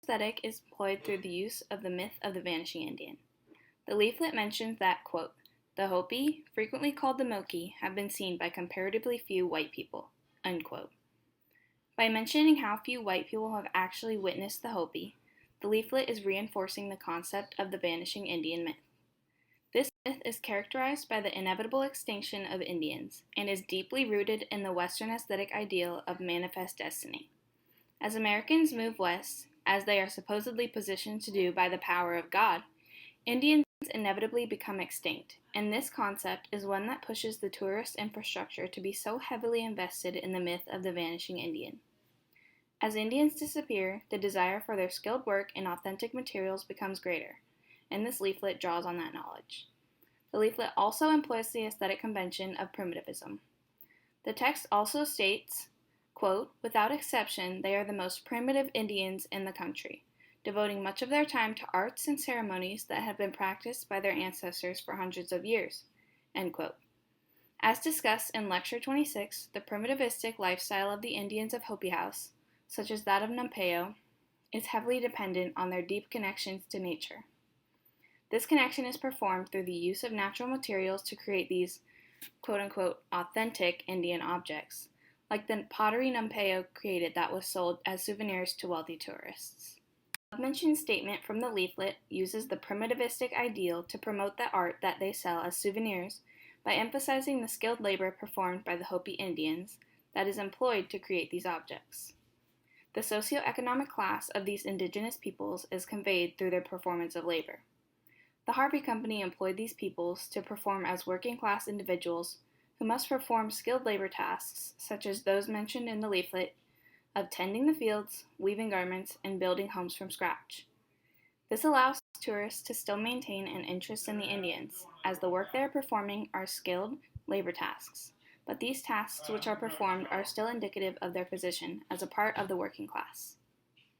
aesthetic is employed through the use of the myth of the vanishing Indian. The leaflet mentions that, quote, the Hopi, frequently called the Moki, have been seen by comparatively few white people, unquote. By mentioning how few white people have actually witnessed the Hopi, the leaflet is reinforcing the concept of the vanishing Indian myth. This myth is characterized by the inevitable extinction of Indians and is deeply rooted in the Western aesthetic ideal of manifest destiny. As Americans move west, as they are supposedly positioned to do by the power of God, Indians inevitably become extinct, and this concept is one that pushes the tourist infrastructure to be so heavily invested in the myth of the vanishing Indian. As Indians disappear, the desire for their skilled work and authentic materials becomes greater, and this leaflet draws on that knowledge. The leaflet also employs the aesthetic convention of primitivism. The text also states, quote, without exception, they are the most primitive Indians in the country, devoting much of their time to arts and ceremonies that have been practiced by their ancestors for hundreds of years, end quote. As discussed in Lecture 26, the primitivistic lifestyle of the Indians of Hopi House, such as that of Nampeyo, is heavily dependent on their deep connections to nature. This connection is performed through the use of natural materials to create these quote-unquote authentic Indian objects, like the pottery Nampeyo created that was sold as souvenirs to wealthy tourists. The above-mentioned statement from the leaflet uses the primitivistic ideal to promote the art that they sell as souvenirs by emphasizing the skilled labor performed by the Hopi Indians that is employed to create these objects. The socioeconomic class of these indigenous peoples is conveyed through their performance of labor. The Harvey Company employed these peoples to perform as working-class individuals who must perform skilled labor tasks, such as those mentioned in the leaflet, of tending the fields, weaving garments, and building homes from scratch. This allows tourists to still maintain an interest in the Indians, as the work they are performing are skilled labor tasks, but these tasks which are performed are still indicative of their position as a part of the working class.